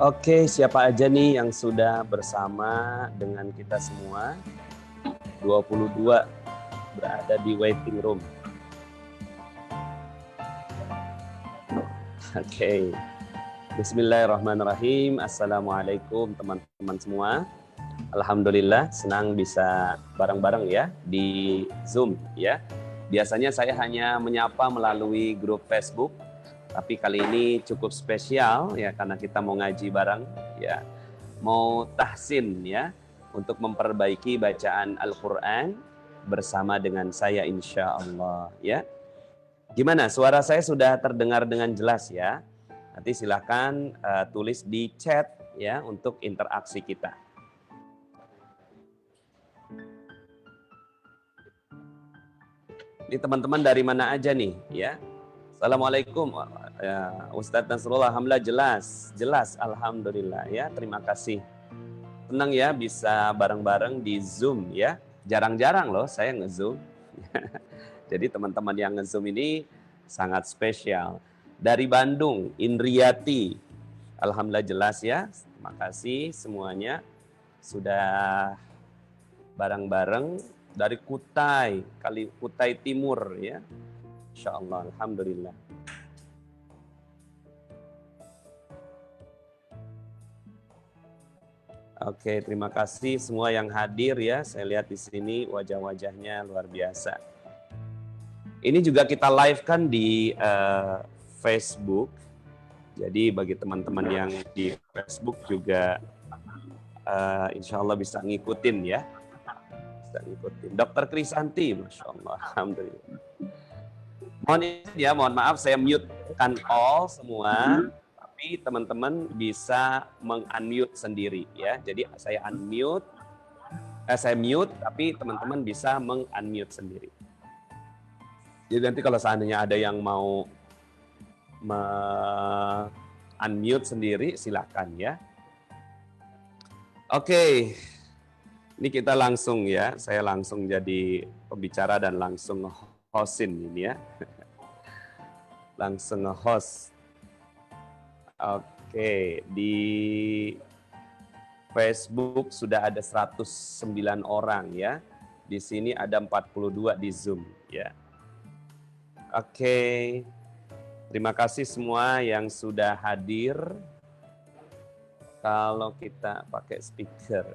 Oke, siapa aja nih yang sudah bersama dengan kita semua? 22 berada di waiting room. Oke. Bismillahirrahmanirrahim. Assalamualaikum teman-teman semua. Alhamdulillah senang bisa bareng-bareng ya di Zoom ya. Biasanya saya hanya menyapa melalui grup Facebook, tapi kali ini cukup spesial ya karena kita mau ngaji bareng ya. Mau tahsin ya untuk memperbaiki bacaan Al-Qur'an bersama dengan saya insya Allah ya. Gimana? Suara saya sudah terdengar dengan jelas ya? Nanti silahkan tulis di chat ya untuk interaksi kita. Ini teman-teman dari mana aja nih ya? Assalamualaikum ya, Ustadz Nasrullah. Alhamdulillah jelas alhamdulillah ya. Terima kasih. Tenang ya bisa bareng-bareng di Zoom ya. Jarang-jarang loh saya nge-Zoom. Jadi teman-teman yang nge-Zoom ini sangat spesial. Dari Bandung, Indriati. Alhamdulillah jelas ya. Terima kasih semuanya sudah bareng-bareng. Dari Kutai, Kutai Timur ya. Insya Allah, alhamdulillah. Oke, terima kasih semua yang hadir ya. Saya lihat di sini wajah-wajahnya luar biasa. Ini juga kita live kan di Facebook. Jadi bagi teman-teman yang di Facebook juga insya Allah bisa ngikutin ya. Bisa ngikutin. Dr. Krisanti, Masya Allah, alhamdulillah. Mohon maaf saya mute kan all semua. Tapi teman-teman bisa meng-unmute sendiri ya. Jadi saya mute tapi teman-teman bisa meng-unmute sendiri. Jadi nanti kalau seandainya ada yang mau unmute sendiri silakan ya. Oke. Ini kita langsung ya. Saya langsung jadi pembicara dan langsung hostin ini ya. Langsung nge-host. Oke, di Facebook sudah ada 109 orang ya. Di sini ada 42 di Zoom ya. Oke. Terima kasih semua yang sudah hadir. Kalau kita pakai speaker.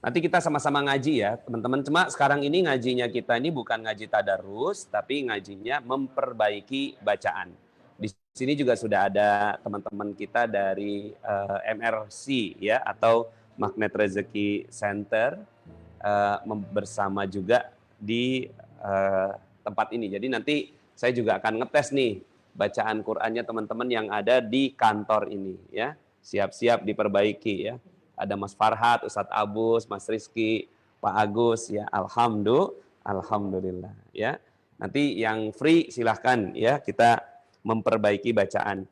Nanti kita sama-sama ngaji ya, teman-teman. Cuma sekarang ini ngajinya kita ini bukan ngaji tadarus, tapi ngajinya memperbaiki bacaan. Di sini juga sudah ada teman-teman kita dari MRC ya atau Magnet Rezeki Center bersama juga di tempat ini. Jadi nanti saya juga akan ngetes nih bacaan Qur'annya teman-teman yang ada di kantor ini ya. Siap-siap diperbaiki ya. Ada Mas Farhat, Ustadz Abus, Mas Rizky, Pak Agus ya. Alhamdulillah ya. Nanti yang free silahkan ya kita memperbaiki bacaan.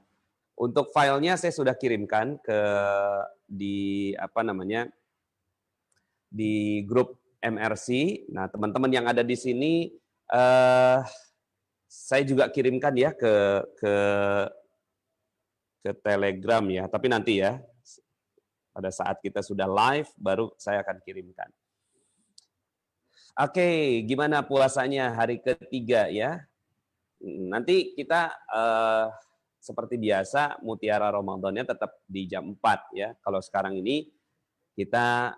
Untuk filenya saya sudah kirimkan ke di grup MRC. Nah, teman-teman yang ada di sini saya juga kirimkan ya ke Telegram ya. Tapi nanti ya pada saat kita sudah live baru saya akan kirimkan. Oke, gimana puasanya hari ketiga ya? Nanti kita seperti biasa mutiara Ramadannya tetap di jam 4 ya. Kalau sekarang ini kita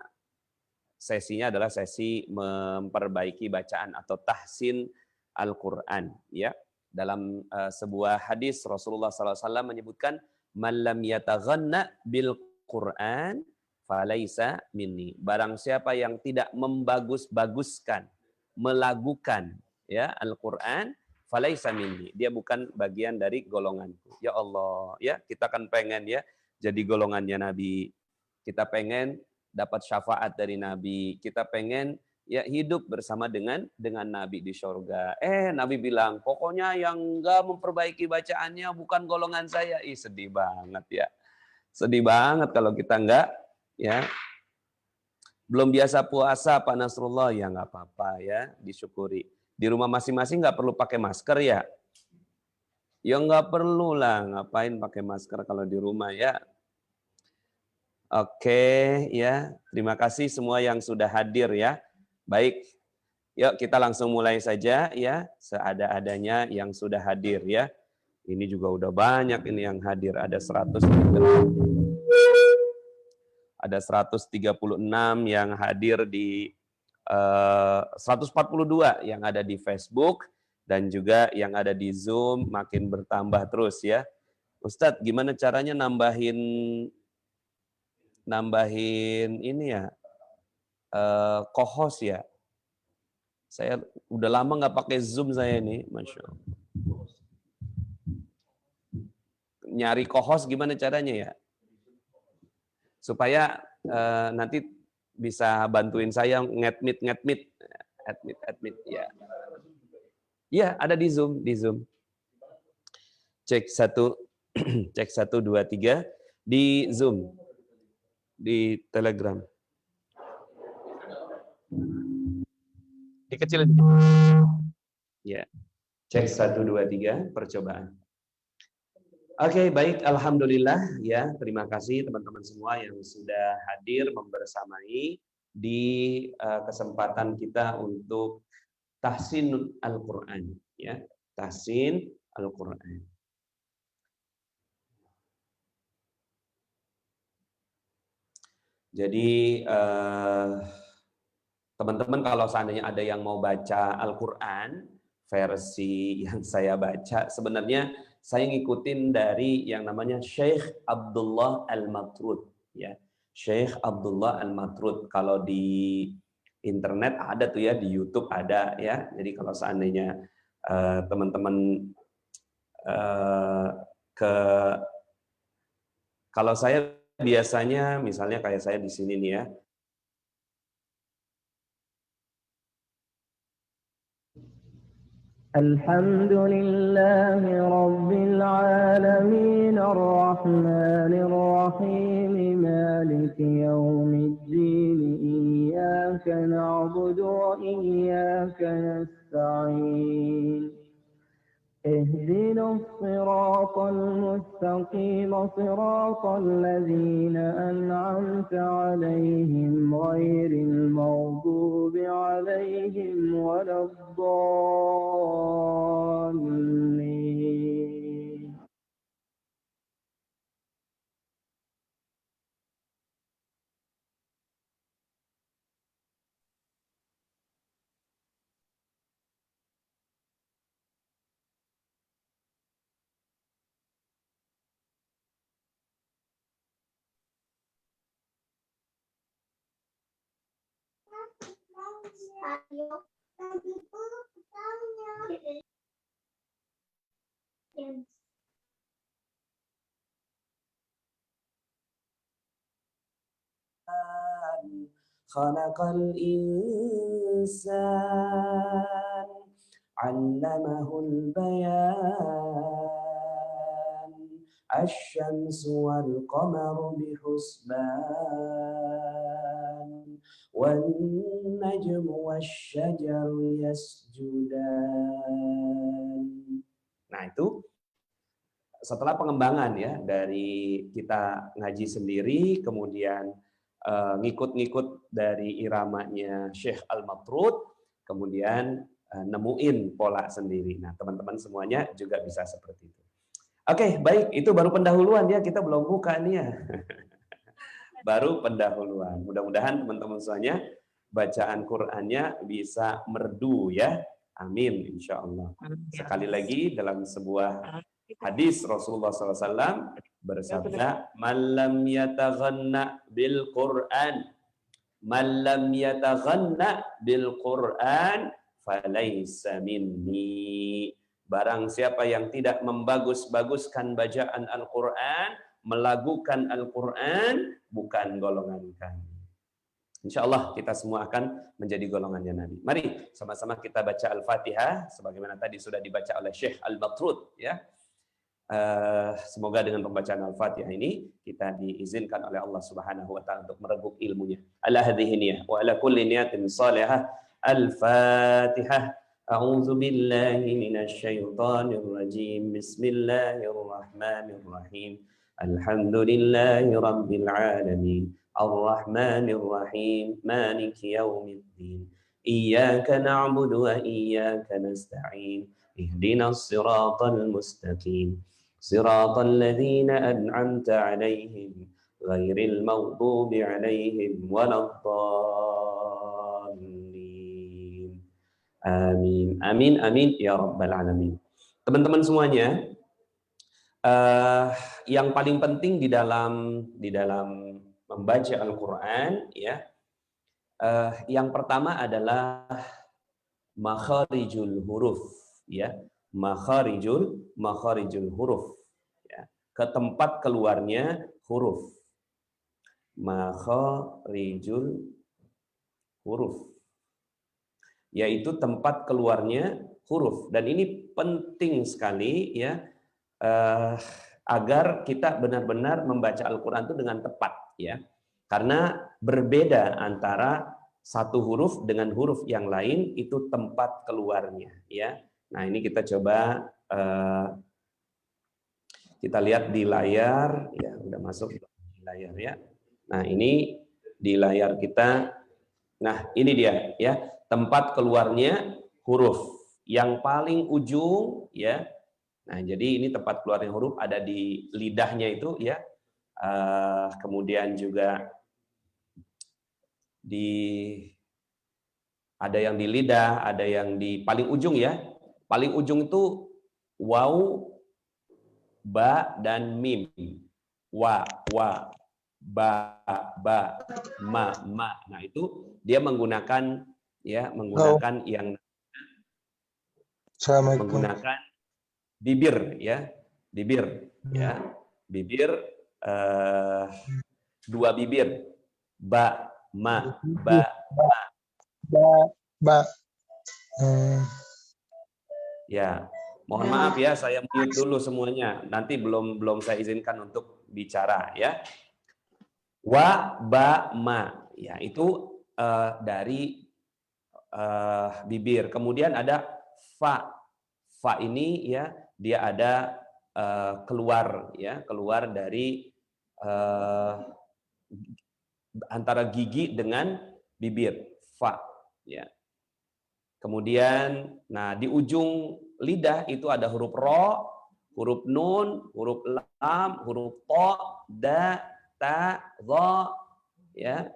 sesinya adalah sesi memperbaiki bacaan atau tahsin Al-Qur'an ya. Dalam sebuah hadis Rasulullah SAW menyebutkan man lam yataghanna bil Quran falaisa minni. Barang siapa yang tidak membagus-baguskan, melagukan ya Al-Qur'an falaisa minni. Dia bukan bagian dari golonganku. Ya Allah, ya kita kan pengen ya jadi golongannya Nabi. Kita pengen dapat syafaat dari Nabi. Kita pengen ya hidup bersama dengan Nabi di surga. Nabi bilang, pokoknya yang enggak memperbaiki bacaannya bukan golongan saya. Sedih banget ya. Sedih banget kalau kita enggak ya. Belum biasa puasa Pak Nasrullah, ya enggak apa-apa ya, disyukuri. Di rumah masing-masing enggak perlu pakai masker ya. Ya nggak perlu lah, ngapain pakai masker kalau di rumah ya. Oke, ya. Terima kasih semua yang sudah hadir ya. Baik, yuk kita langsung mulai saja ya, seada-adanya yang sudah hadir ya. Ini juga udah banyak ini yang hadir, ada 136 yang hadir di 142 yang ada di Facebook dan juga yang ada di Zoom makin bertambah terus ya. Ustadz, gimana caranya nambahin ini ya, co-host ya? Saya udah lama nggak pakai Zoom saya ini, Masya Allah. Nyari co-host gimana caranya ya? Supaya nanti bisa bantuin saya admit ya. Iya, ada di Zoom, Cek 1 cek 1 2 3 di Zoom. Di Telegram. Dikecilin. Ya. Cek 1 2 3 percobaan. Oke, baik, alhamdulillah ya. Terima kasih teman-teman semua yang sudah hadir membersamai di kesempatan kita untuk tahsin Al-Qur'an ya. Tahsin Al-Qur'an. Jadi teman-teman kalau seandainya ada yang mau baca Al-Qur'an versi yang saya baca, sebenarnya saya ngikutin dari yang namanya Syekh Abdullah Al-Matrud ya. Syekh Abdullah Al-Matrud, kalau di internet ada tuh ya, di YouTube ada ya. Jadi kalau seandainya teman-teman kalau saya biasanya misalnya kayak saya di sini nih ya. Alhamdulillahi Rabbil Alamin Ar-Rahmanir Rahim Maliki Yawmiddin Iyyaka na'budu wa iyyaka nasta'in اهدنا الصراط المستقيم صراط الذين أنعمت عليهم غير المغضوب عليهم ولا الضالين Khalaqal insan 'allamahul bayan asy-syamsu wal qamaru bihusban wan najmu wasy-syajaru yasjudan. Nah, itu setelah pengembangan ya dari kita ngaji sendiri, kemudian ngikut-ngikut dari iramanya Syekh Al-Matrud, kemudian nemuin pola sendiri. Nah, teman-teman semuanya juga bisa seperti itu. Oke, baik, itu baru pendahuluan ya, kita belum buka nih ya. Baru pendahuluan. Mudah-mudahan teman-teman semuanya bacaan Qur'annya bisa merdu ya. Amin, insya Allah. Sekali lagi dalam sebuah hadis Rasulullah SAW bersabda, "Man yataghanna bil Qur'an, man yataghanna bil Qur'an, falaysa minni." Barang siapa yang tidak membagus-baguskan bacaan Al-Qur'an, melagukan Al-Qur'an, bukan golongan kami. Insya Allah kita semua akan menjadi golongannya Nabi. Mari sama-sama kita baca Al-Fatihah sebagaimana tadi sudah dibaca oleh Syekh Al-Matrud ya. Semoga dengan pembacaan Al-Fatihah ini kita diizinkan oleh Allah Subhanahu wa taala untuk merebut ilmunya. Ala hadhihi niyah wa ala kulli niyatin salihah. Al-Fatihah. A'udzu billahi minasyaitonir rajim. Bismillahirrahmanirrahim. Alhamdulillahi rabbil alamin. Arrahmanir rahim. Maliki yaumiddin. Iyyaka na'budu wa iyyaka nasta'in. Ihdinas siratal mustaqim. Siratal ladzina an'amta 'alaihim ghairil maghdubi 'alaihim waladdallin. Amin, amin, amin ya rabbal alamin. Teman-teman semuanya, yang paling penting di dalam membaca Al-Quran, ya, yang pertama adalah makharijul huruf, ya, makharijul huruf, ya, ke tempat keluarnya huruf, makharijul huruf, yaitu tempat keluarnya huruf. Dan ini penting sekali, ya, agar kita benar-benar membaca Al-Quran itu dengan tepat, ya, karena berbeda antara satu huruf dengan huruf yang lain itu tempat keluarnya, ya. Nah, ini kita coba kita lihat di layar, ya, udah masuk di layar, ya. Nah, ini di layar kita. Nah, ini dia, ya, tempat keluarnya huruf yang paling ujung, ya. Nah, jadi ini tempat keluarnya huruf ada di lidahnya itu, ya. Kemudian juga ada yang di lidah, ada yang di paling ujung, ya. Paling ujung itu waw, ba, dan mim. Wa, ba, ma. Nah, itu dia menggunakan, ya, menggunakan yang Assalamualaikum. menggunakan bibir, ya, bibir, ya, bibir, dua bibir, ba, ma, ba. Ba. Ya, mohon maaf ya, saya mute dulu semuanya. Nanti belum saya izinkan untuk bicara, ya. Wa, ba, ma, ya, itu dari bibir. Kemudian ada fa. Fa ini, ya, dia ada keluar, ya, keluar dari antara gigi dengan bibir, fa, ya. Kemudian, nah, di ujung lidah itu ada huruf ro, huruf nun, huruf lam, huruf to, da, ta, dha, ya.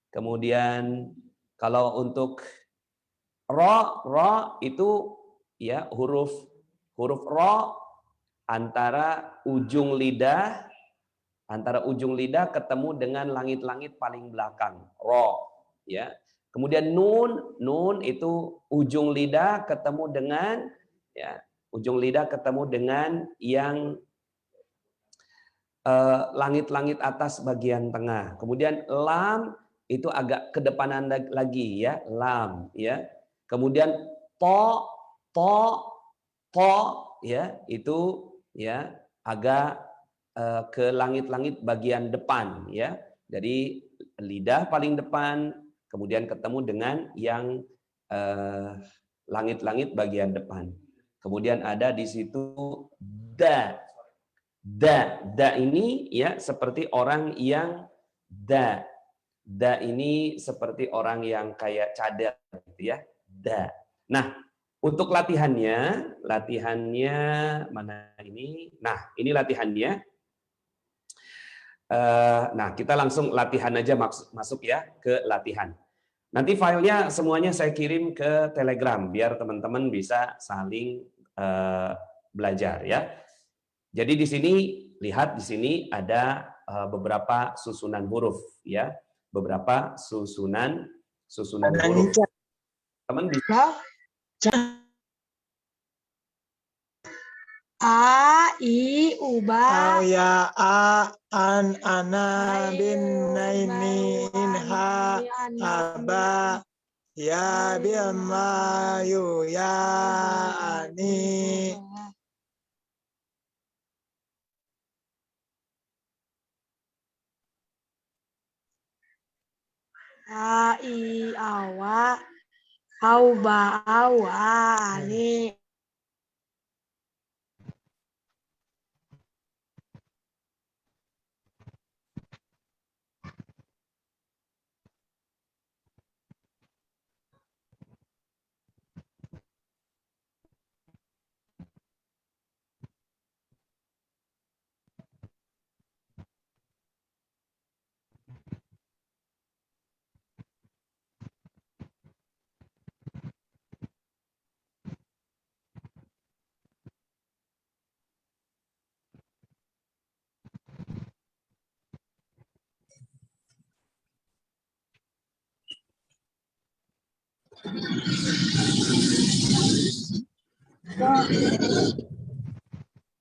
Kemudian kalau untuk ro itu, ya, huruf ro antara ujung lidah ketemu dengan langit-langit paling belakang, ro, ya. Kemudian nun itu ujung lidah ketemu dengan, ya, ujung lidah ketemu dengan yang langit-langit atas bagian tengah. Kemudian lam itu agak kedepanan lagi, ya, lam, ya. Kemudian to, ya, itu, ya, agak ke langit-langit bagian depan, ya. Jadi lidah paling depan, kemudian ketemu dengan yang langit-langit bagian depan. Kemudian ada di situ da. Da ini, ya, seperti orang yang ini seperti orang yang kayak cadar, gitu, ya. Da. Nah, untuk latihannya mana ini? Nah, ini latihannya. Nah, kita langsung latihan aja, masuk ya ke latihan. Nanti filenya semuanya saya kirim ke Telegram biar teman-teman bisa saling belajar, ya. Jadi di sini, lihat di sini ada beberapa susunan huruf, ya. Beberapa susunan huruf. Teman bisa A, I, Uba. Ya, A, An, Ana, Bin, Naini, Inha, Aba, Ya, Bima, Yu, Ya, Ani. A, I, Awa. Auba, awa, ani.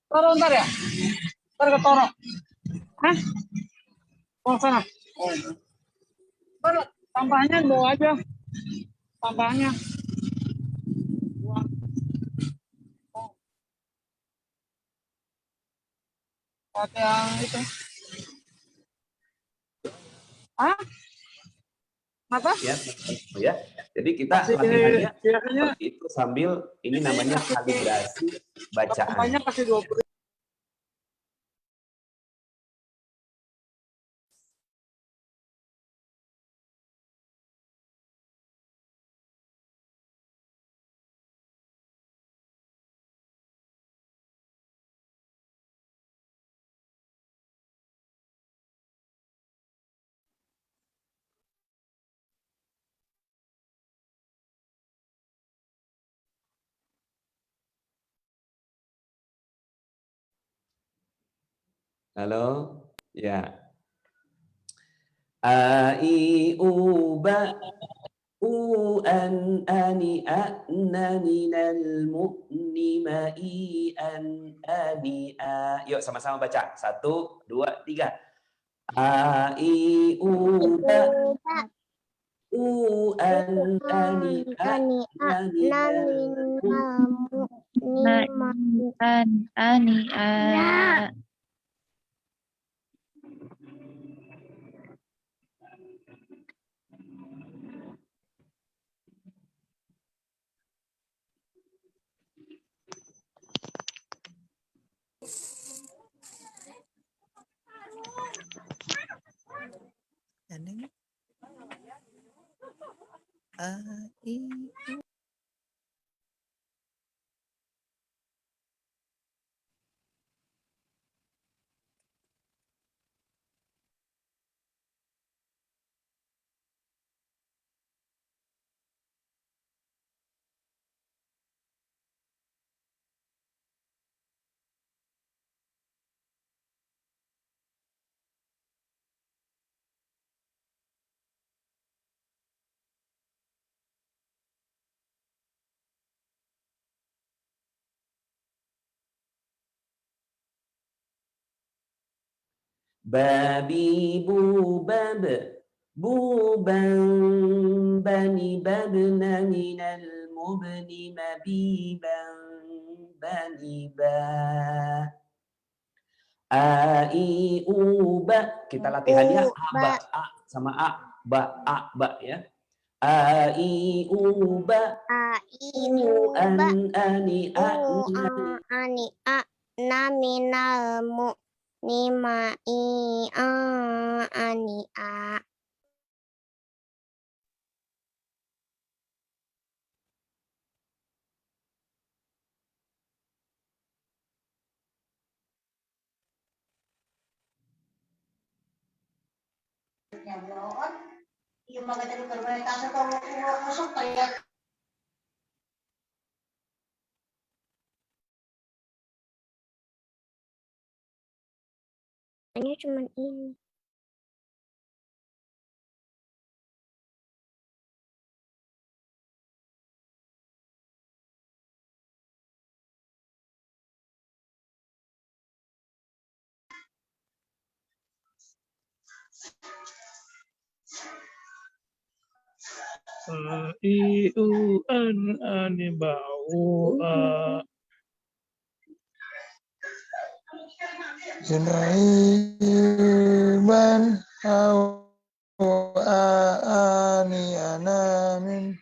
Toro ntar ya? Ntar ke Toro. Hah? Mau sana? Oh. Ntar sampahnya bawa aja. Sampahnya. Buang. Oh. Pakai yang itu. Hah? Apa? Ya. Jadi kita latihannya seperti itu sambil ini namanya kalibrasi bacaan. Sampahnya kasih 20. Halo, ya. A I U ba u an ani a na ni nal mu ni ma I an ani a. Yuk sama-sama baca. 1, 2, 3. A I U ba u an ani a na ni nal mu an ani a. Babi bubab buban bani babna minal mubni mabiban bani ba. A I U ba. Kita latihannya a ba a sama a ba ya. A I U ba u an ani a na minal mu nima I a ani a. Hanya cuma ini. I u an ani bau a. Junaiman au ani anamin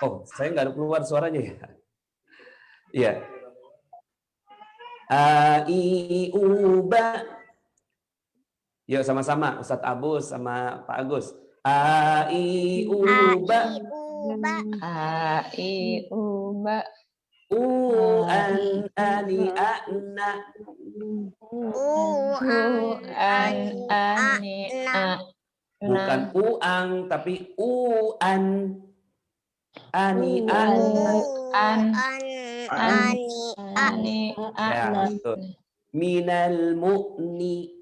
Oh, saya nggak keluar suaranya ya. Iya. A, I, U, Ba. Yuk sama-sama, Ustadz Abus sama Pak Agus. A, I, U, Ba. A, I, U, Ba. U, An, Ani, Ana. U, An, Ani, A. Bukan uang, tapi U-an. Ani, an. Ani, A. Ya, betul. Minal mu'ni.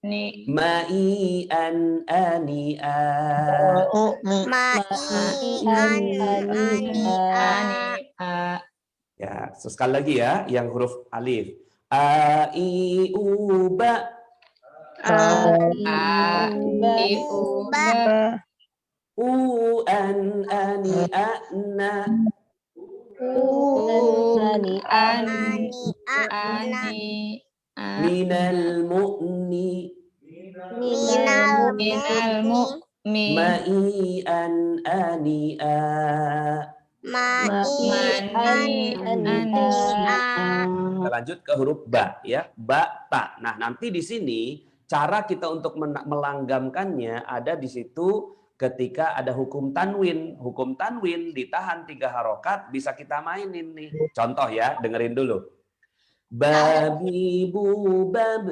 Ni. Ma'i an ani a. Ya, sekali lagi ya, yang huruf alif. A, I, U, Ba. A, I, U, Ba. U, An, Ani, Ana. Ani, A. Minal mu'ni. Minal mu'mi. Ma'i an ani a. Kita lanjut ke huruf ba ya, ba ta. Nah, nanti di sini cara kita untuk melanggamkannya ada di situ ketika ada hukum tanwin. Hukum tanwin ditahan 3 harokat bisa kita mainin nih. Contoh ya, dengerin dulu. Babi bu bab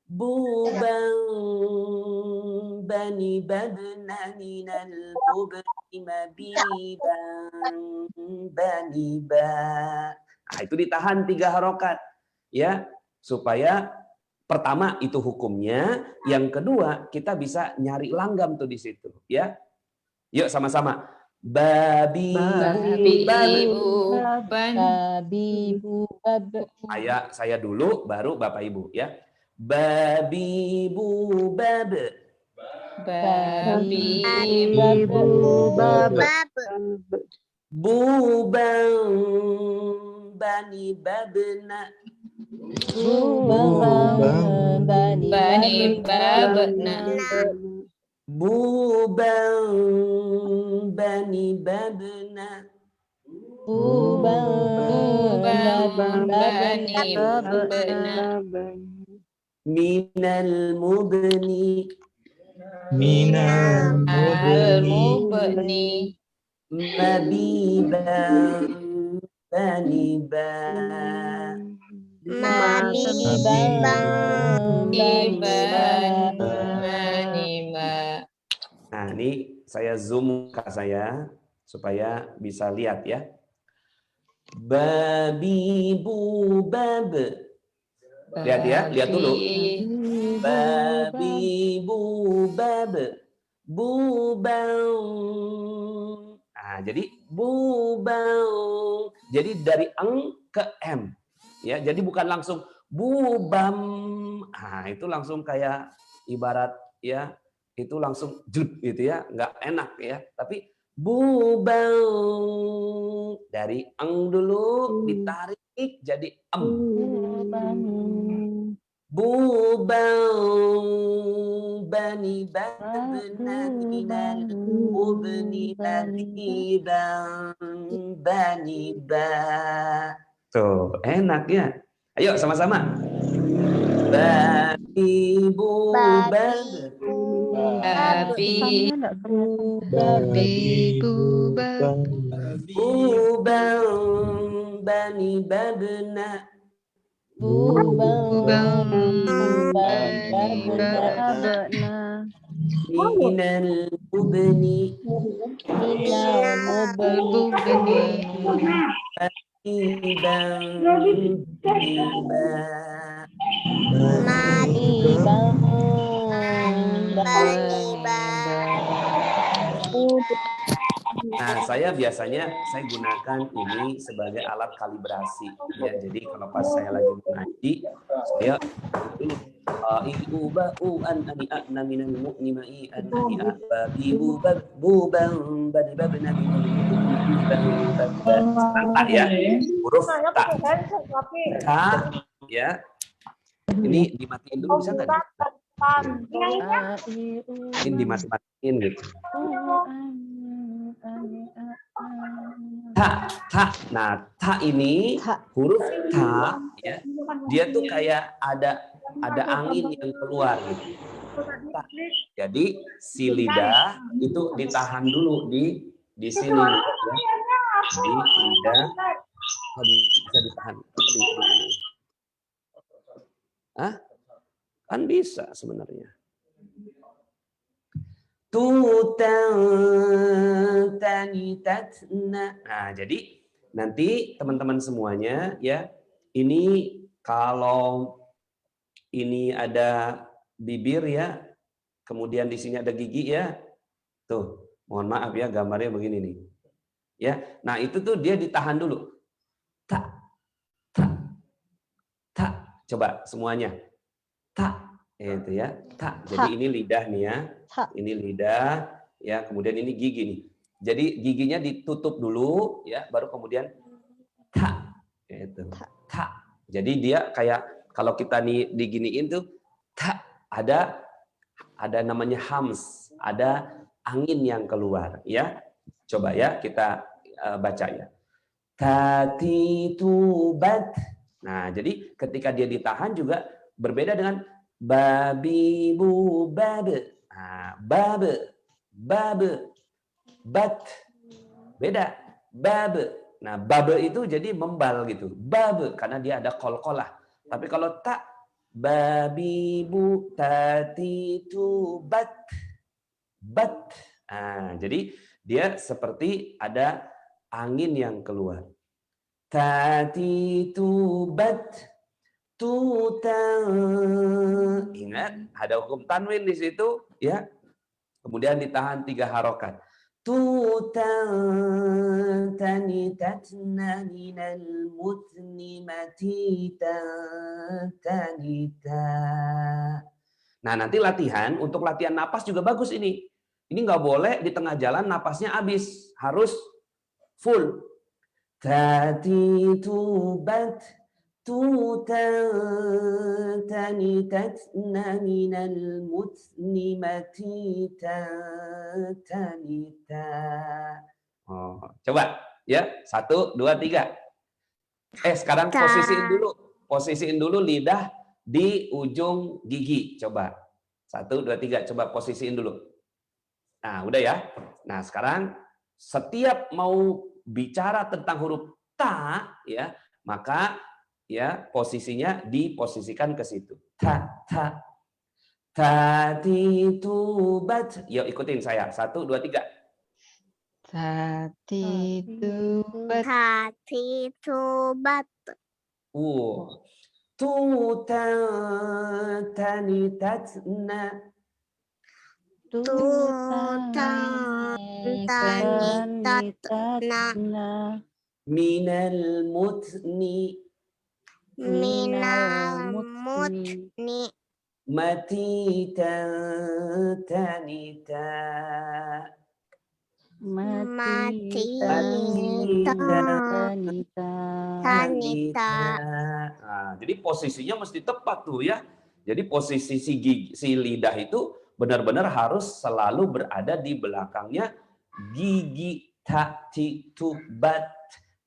bu bang bani babna minal mubni mabibang bani ba. Nah, itu ditahan 3 harokat ya, supaya pertama itu hukumnya, yang kedua kita bisa nyari langgam tuh di situ ya. Yuk sama-sama. Babi bu bab. Saya dulu baru Bapak Ibu ya. Babi bu bab. Babi bu bab. Bu bang bani babna. Bani babna. Bu bang bani babna. Bu bang bani babna. Minal mubni. Minal mubni. Mabibang bani ba. Nah, ini saya zoom ke saya supaya bisa lihat ya. Babi bu bab. Lihat ya, lihat dulu. Babi bu bab. Bu bang. Nah, jadi bu bang. Jadi dari eng ke m. Ya, jadi bukan langsung bubam. Nah, itu langsung kayak ibarat ya, itu langsung jud gitu ya, nggak enak ya. Tapi bubam dari eng dulu ditarik jadi em. Bubam bani babna minal mubni mabibang bani ba. Tuh, enak ya. Ayo sama-sama. Babi bu bab. Babi bu bab. Bu bang bani babna. Bu bang bani babna. Minal mubni. Nah, saya biasanya saya gunakan ini sebagai alat kalibrasi ya. Jadi kalau pas saya lagi mengaji, saya ibu ba u an ani ana minal mu'ni ma'i an ani babi bu bang bani babna minal tak ya, huruf tak ya. Ini dimatiin dulu bisa nggak? Ini dimati-matiin gitu. Ta. Nah, ta ini huruf ta ya. Dia tuh kayak ada angin yang keluar gitu. Ta. Jadi si lidah itu ditahan dulu di sini ya. Di lidah bisa ditahan. Hah? Kan bisa sebenarnya. Nah, jadi nanti teman-teman semuanya ya, ini kalau ini ada bibir ya, kemudian di sini ada gigi ya. Tuh, mohon maaf ya gambarnya begini nih. Ya. Nah, itu tuh dia ditahan dulu. Ta. Coba semuanya. Ta. Itu ya. Ta. Jadi ini lidah nih ya. Ini lidah ya, kemudian ini gigi nih. Jadi giginya ditutup dulu ya, baru kemudian ta. Itu. Ta. Jadi dia kayak kalau kita nih diginiin tuh ta, ada namanya hams, ada angin yang keluar ya. Coba ya kita baca ya. Tatitubat. Nah, jadi ketika dia ditahan juga berbeda dengan babi bu babe. Nah, babe, bat, beda, babe. Nah, babe itu jadi membal gitu, babe karena dia ada kol-kolah. Tapi kalau tak, babi bu tati tu bat. Nah, jadi dia seperti ada angin yang keluar. Tati tu bat. Ingat, ada hukum tanwin di situ ya. Kemudian ditahan 3 harokat. Nah, nanti latihan, untuk latihan napas juga bagus ini. Ini nggak boleh di tengah jalan napasnya habis, harus full. Tatitubat coba ya, 1, 2, 3. Sekarang posisiin dulu lidah di ujung gigi. Coba 1, 2, 3. Coba posisiin dulu. Nah, udah ya. Nah, sekarang setiap mau bicara tentang huruf ta ya, maka ya posisinya diposisikan ke situ. Ta. Tatitubat. Yuk ikutin saya. 1, 2, 3. Tatitubat. Tatitubat. Tutanitatna. Tutanitatna. Minal mutni. Matita tanita. Nah, jadi posisinya mesti tepat tuh ya. Jadi posisi si lidah itu benar-benar harus selalu berada di belakangnya gigi. Tatitubat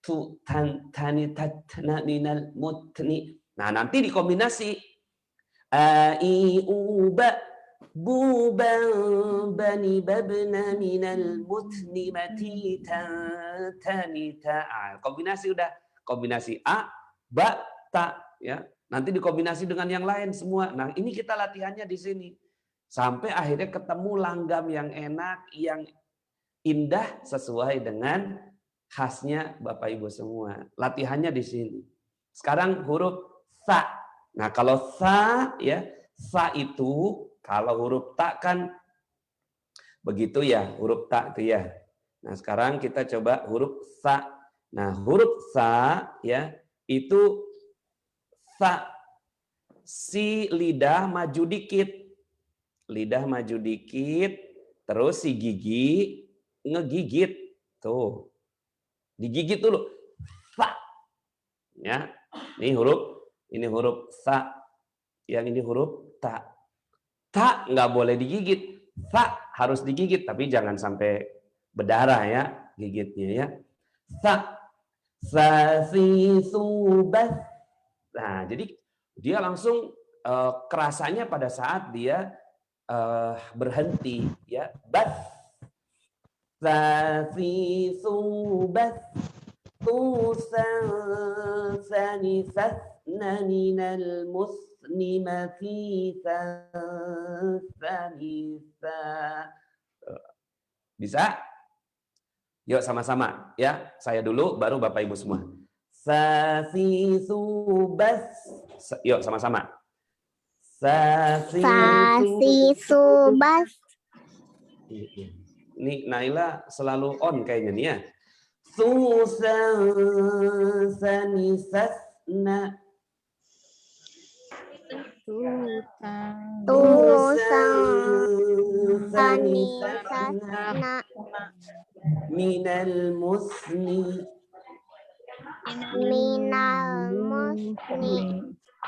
tutanitatna minal mutni. Nah, nanti dikombinasi uba buban bani babna minal mutni matita tanita. Kombinasi udah, kombinasi a, ba, ta ya. Nanti dikombinasi dengan yang lain semua. Nah, ini kita latihannya di sini. Sampai akhirnya ketemu langgam yang enak, yang indah sesuai dengan khasnya Bapak Ibu semua. Latihannya di sini. Sekarang huruf sa. Nah, kalau sa ya, sa itu kalau huruf ta kan begitu ya, huruf ta itu ya. Nah, sekarang kita coba huruf sa. Nah, huruf sa ya, itu sa. Si lidah maju dikit. Lidah maju dikit, terus si gigi ngegigit. Tuh. Digigit dulu. Sa. Ya. Ini huruf sa. Yang ini huruf ta. Ta nggak boleh digigit. Ta harus digigit, tapi jangan sampai berdarah ya gigitnya ya. Ta, sa, si, su, bas. Nah, jadi dia langsung kerasanya pada saat dia berhenti ya. Bas, sa, si, su, bas. Tu, sa, ni, sas, na, ni, nal, mus, Nima kita bisa? Yuk sama-sama ya. Saya dulu baru Bapak Ibu semua. Sa si su bas. Yuk sama-sama. Sa si su bas. Nih Naila selalu on kayaknya nih ya. Su sa ni sas na minal musni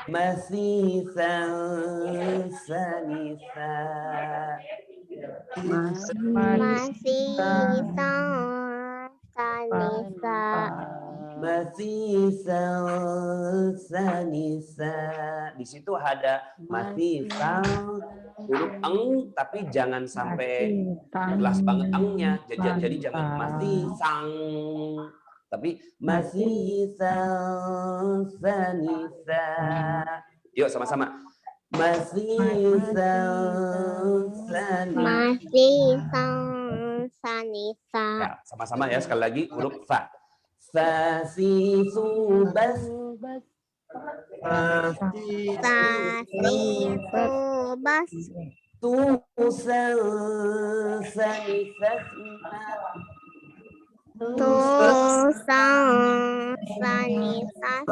masisan sanisa sanisa. Di situ ada masisan huruf eng, tapi jangan sampai jelas banget engnya. Jadi jangan masisang, tapi masisan sanisa. Yuk sama-sama. Masisan sanisa. Ya, sama-sama ya sekali lagi huruf fa. Sa si su bas. Tu sa ni sas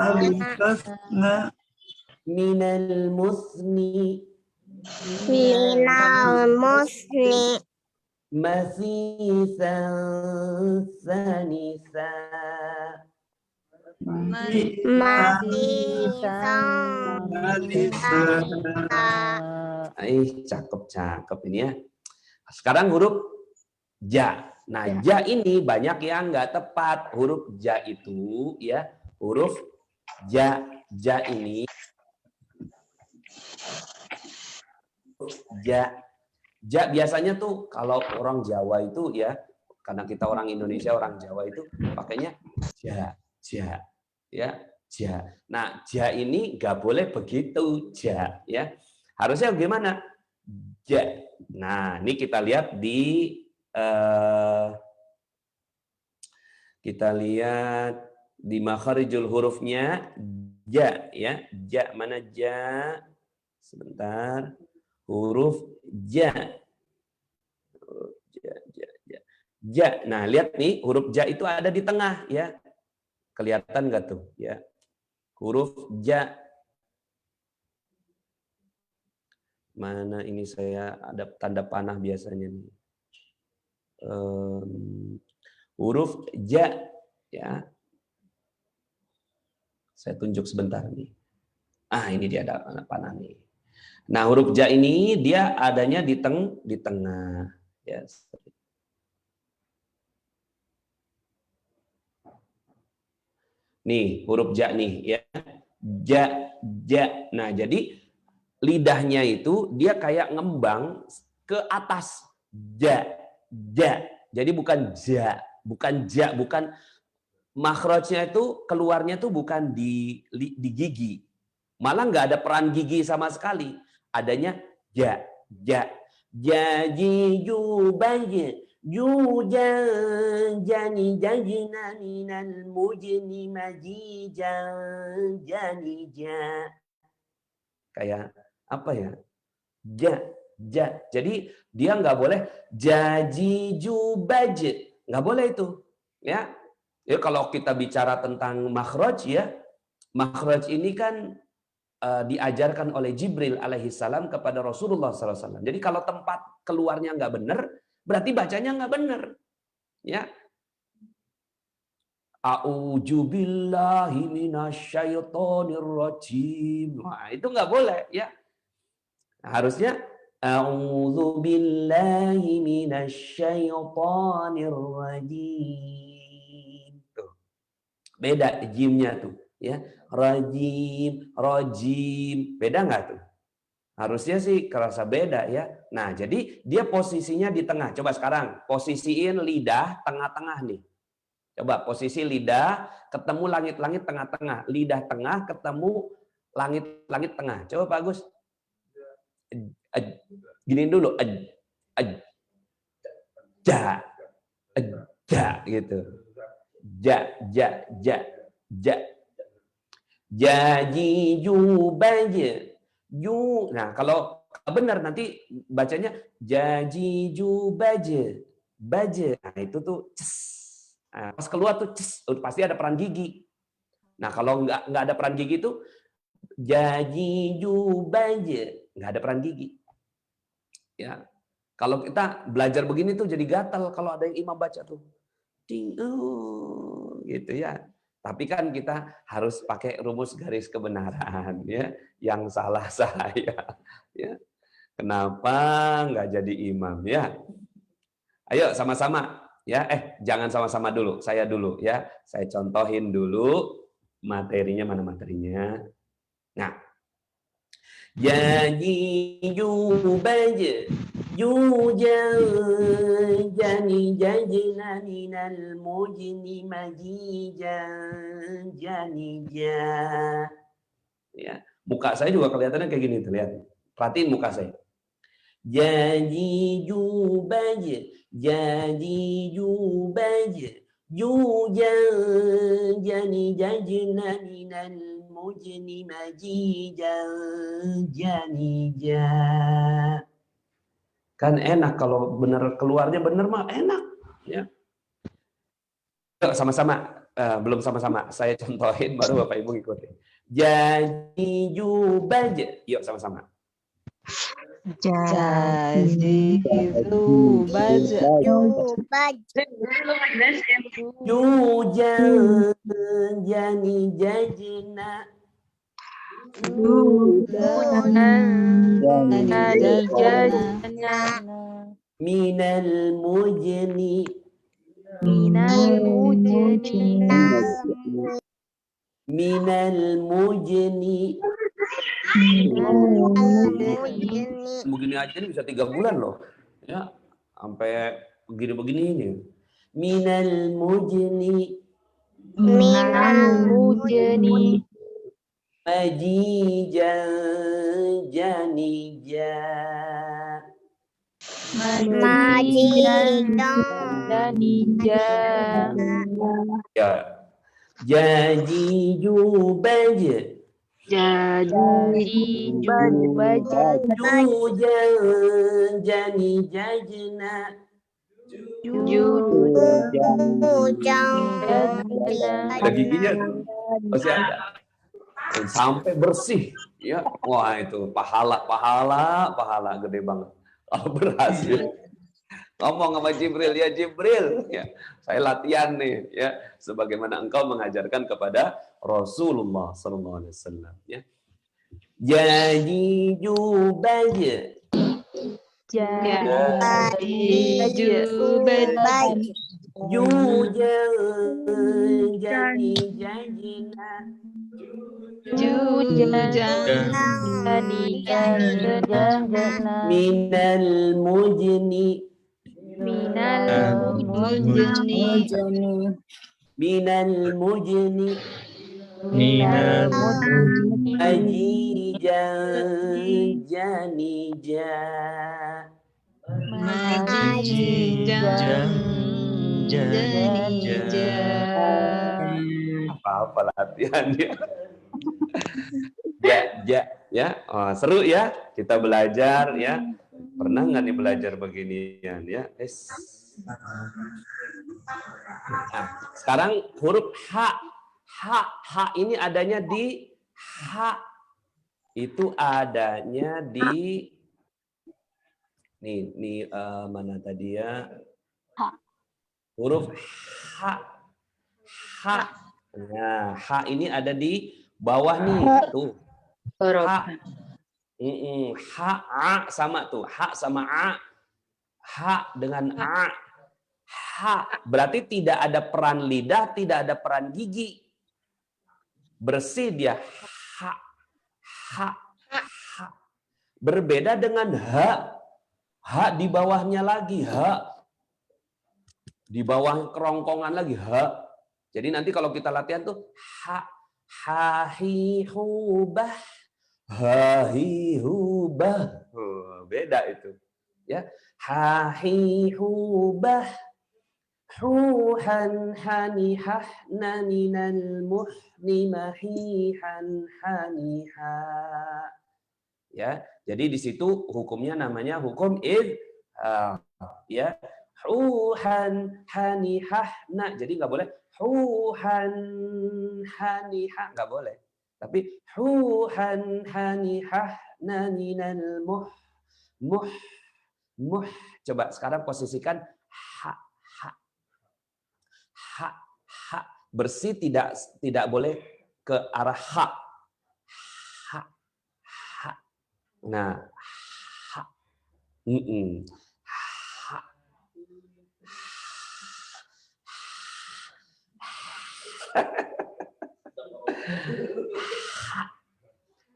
na minal musni masisan sanisa. Cakep ini ya. Sekarang huruf ja. Nah, ja ini banyak yang nggak tepat. Huruf ja itu ya, huruf ja ini ja biasanya tuh kalau orang Jawa itu ya, karena kita orang Indonesia, orang Jawa itu pakainya ja ya, ja. Nah, ja ini nggak boleh begitu, ja ya. Harusnya gimana? Ja. Nah, ini kita lihat di makharijul hurufnya ja ya. Ja mana ja? Sebentar. Huruf ja. Ja. Nah, lihat nih huruf ja itu ada di tengah ya. Kelihatan nggak tuh ya? Huruf ja. Mana ini saya ada tanda panah biasanya nih. Huruf ja ya. Saya tunjuk sebentar nih. Ini dia ada tanda panah nih. Nah, huruf ja ini dia adanya di tengah ya. Nih, huruf ja nih ya. Ja. Nah, jadi lidahnya itu dia kayak ngembang ke atas. Ja. Jadi bukan ja, bukan makhrajnya itu keluarnya tuh bukan di gigi. Malah nggak ada peran gigi sama sekali. Adanya ja. Jaji jubaye. Jani jajina minal mujni majijan janija. Kayak apa ya? Ja. Jadi dia nggak boleh jaji jubaje, nggak boleh itu. Ya kalau kita bicara tentang makhraj ya, makhraj ini kan diajarkan oleh Jibril alaihissalam kepada Rasulullah SAW. Jadi kalau tempat keluarnya nggak benar, berarti bacanya nggak benar. Ya. A'udzubillahi minasyaitonirrajim. Nah, itu nggak boleh ya. Harusnya A'udzu billahi minasyaitonir rajim. Tuh. Beda jimnya tuh, ya. Rajim, rojim. Beda nggak tuh? Harusnya sih kerasa beda ya. Nah, jadi dia posisinya di tengah. Coba sekarang posisiin lidah tengah-tengah nih. Coba posisi lidah ketemu langit-langit tengah-tengah. Lidah tengah ketemu langit-langit tengah. Coba Pak Agus. Giniin dulu. Ja. Gitu. Ja. Jaji jubaje. Ju. Nah, kalau benar nanti bacanya jaji jubaje. Baje. Nah, itu tuh ces. Nah, pas keluar tuh ces, pasti ada peran gigi. Nah, kalau nggak ada peran gigi tuh jaji jubaje, nggak ada peran gigi. Ya. Kalau kita belajar begini tuh jadi gatal kalau ada yang imam baca tuh. Ding, gitu ya. Tapi kan kita harus pakai rumus garis kebenaran ya. Yang salah saya. Ya. Kenapa nggak jadi imam ya? Ayo sama-sama ya. Jangan sama-sama dulu. Saya dulu ya. Saya contohin dulu materinya, mana materinya. Nah. Jadi jubaje jani jajna minal mujni majijan janija. Ya, muka saya juga kelihatannya kayak gini tuh, lihat. Perhatiin muka saya. Jadi jubaje jani jajna minal mujni majijan janija. Kan enak kalau bener keluarnya bener mah enak ya. Yuk, sama-sama. Belum sama-sama. Saya contohin baru Bapak Ibu ngikutin. Jadi jubaje. Yuk sama-sama. Jazi jubaje. Jujan jani jajna minal mujni begini aja ini bisa 3 bulan loh ya, sampai begini-begini ini. Minal mujni majijan janija. Ya. Jadi jubaje. Jujan jani jajna. Ada giginya tuh. Masih ada. Sampai bersih ya. Wah, itu pahala gede banget kalau berhasil. Ngomong sama Jibril, ya Jibril, ya, saya latihan nih, ya, sebagaimana engkau mengajarkan kepada Rasulullah SAW. Ya. Jadi jubaje. Jujan jani jajina. Minal mujni majijan janija. Apa latihannya? Ya. Oh, seru ya kita belajar ya. Pernah nggak nih belajar beginian ya? Nah, sekarang huruf H. H ini adanya di H. Itu adanya di nih mana tadi ya? Huruf H. Nah, H ini ada di bawah nih, tuh. H. Ha, a sama tuh. Ha sama a. Ha dengan a. Ha. Berarti tidak ada peran lidah, tidak ada peran gigi. Bersih dia. Ha. Ha. Ha. Berbeda dengan ha. Ha di bawahnya lagi. Ha. Di bawah kerongkongan lagi. Ha. Jadi nanti kalau kita latihan tuh ha. Ha, hi, hu, bah. Ha, hi, hu, bah. Beda itu. Ya. Ha, hi, hu, bah. Huhan hanihah naninal muhni mahihan haniha. Ya, jadi di situ hukumnya namanya hukum ya. Huhan hanihah na. Jadi nggak boleh huhan haniha, nggak boleh. Tapi huhan hanihah naninal muh. Coba sekarang posisikan ha. Ha, bersih tidak boleh ke arah ha. Nah, ha. Ha.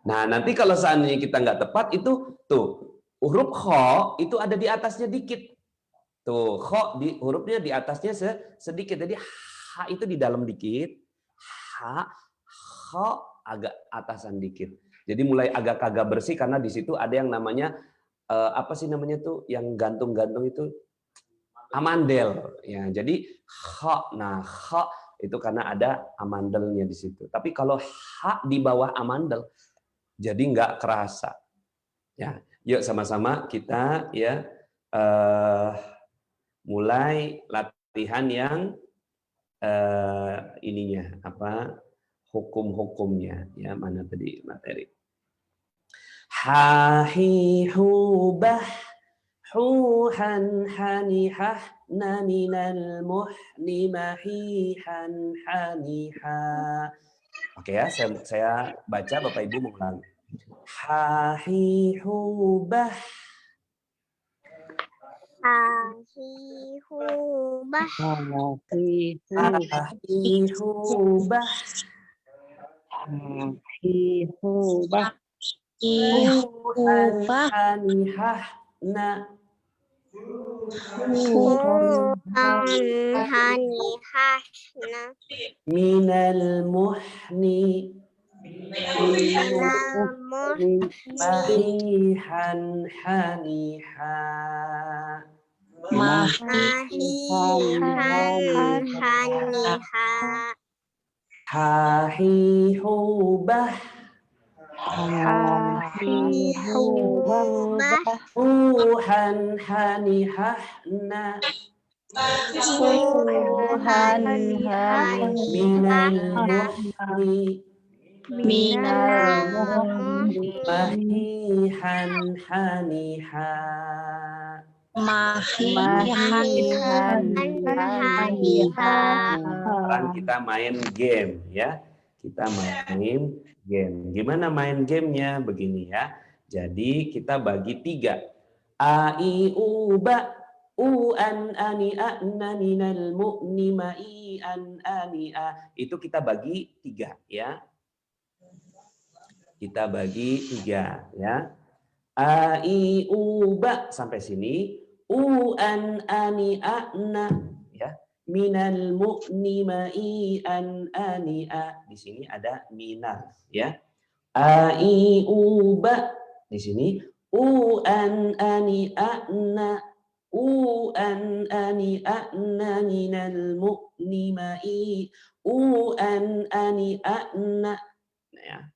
Nah, nanti kalau seandainya kita nggak tepat itu tuh huruf kho itu ada di atasnya dikit. Tuh, hurufnya di atasnya sedikit. Jadi ha itu di dalam dikit. Ha, kho agak atasan dikit. Jadi mulai agak-agak bersih karena di situ ada yang namanya apa sih namanya tuh yang gantung-gantung itu amandel. Ya, jadi kho. Nah, kho itu karena ada amandelnya di situ. Tapi kalau ha di bawah amandel jadi nggak kerasa. Ya, yuk sama-sama kita ya mulai latihan yang ininya apa hukum-hukumnya ya, mana tadi materi. Ha, hi, hu, bah, huhan hanihah naninal muhni mahihan haniha. Oke ya, saya baca, Bapak Ibu mengulang. Ha, hi, hu, bah. Ha, hi, hu, bah. Ha, hi, hu, bah. Huhan hanihah na. Huhan hanihah na. Minal muhni. Minal muhni Mahihan haniha. mahihan haniha. Ha, hi, hu, bah. Huhan hanihah na. Huhan Minal muhni. Mahihan haniha. Sekarang kita main game ya. Kita main game. Gimana main gamenya? Begini ya. Jadi kita bagi 3. A, I, U, ba. U, an, ani, a, na, ninal, mu, ni, ma, i, an, ani, a. Itu kita bagi 3 ya. Kita bagi 3 ya. A, I, U, ba. Sampai sini. U, an, ani, a, na. Ya. Minal mu'ni ma'i an ani a. Di sini ada minal ya. A, I, U, ba. Di sini u, an, ani, a, na. U, an, ani, a, na, minal mu'ni ma'i. U, an, ani, a, na. Ya.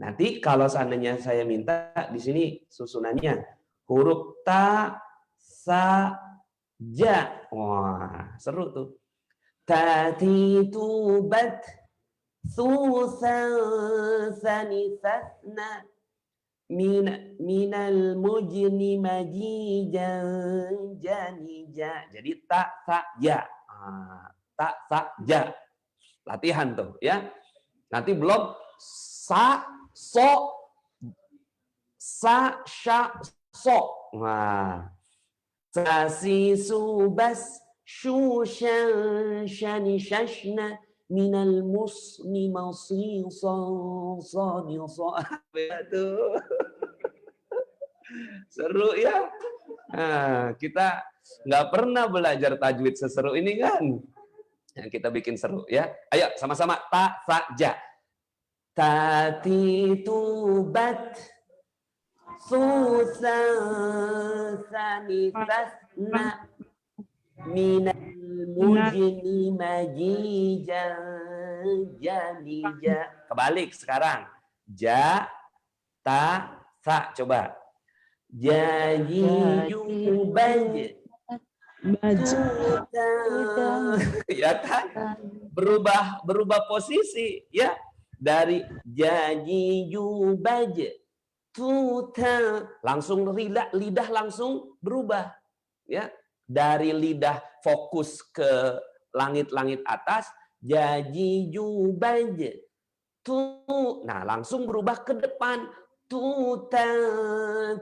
Nanti kalau seandainya saya minta di sini susunannya huruf ta, sa, ja. Wah, seru tuh. Tati, tu, bat, su, san, sani, sasna, minal mujni maji, jan, jani, ja. Jadi ta, sa, ja. Ta, sa, ja. Latihan tuh ya. Nanti belum sa, so, Sa, sya, so. Nah. Sa, si, su, bas, shu, shan, shani, shashna, minal musni, masi, so, ni, so. Tuh. Seru ya. Nah, kita nggak pernah belajar tajwid seseru ini kan. Yang kita bikin seru ya. Ayo sama-sama ta, sa, ja. Tatitu bat susan sanitasna minal mujni majija janija. Kebalik sekarang. Ja, ta, sa. Coba. Jajiju baj. Ya kan? Berubah posisi ya. Dari jajiju baj tuta langsung lidah langsung berubah ya, dari lidah fokus ke langit-langit atas jajiju baj tu, nah langsung berubah ke depan tuta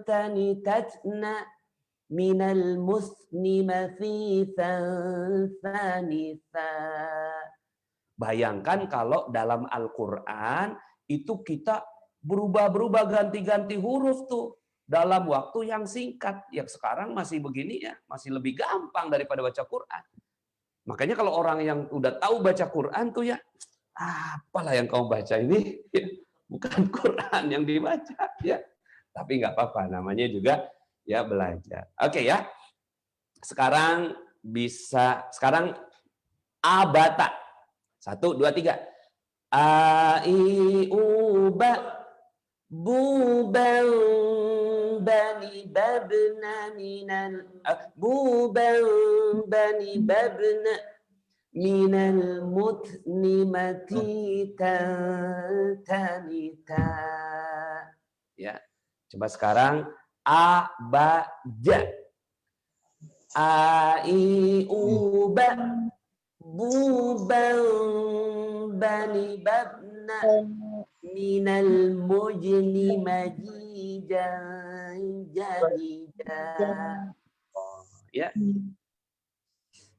tanitatna minal musni mathithan thanitha. Bayangkan kalau dalam Al-Quran itu kita berubah-berubah ganti-ganti huruf tuh dalam waktu yang singkat. Yang sekarang masih begini ya, masih lebih gampang daripada baca Quran. Makanya kalau orang yang udah tahu baca Quran tuh ya, apalah yang kau baca ini, bukan Quran yang dibaca ya. Tapi nggak apa-apa, namanya juga ya belajar. Oke ya. Sekarang abata. 1, 2, 3. A, I, U, ba. Bu, bang, bani, babna, minal. Bu, bang, bani, babna. Minal mutni matita, tanita. Ya. Coba sekarang. A, ba, ja. A, I, U, ba. Bu, bang, bani, babna, minal mujni majijan, jadijan. Ya.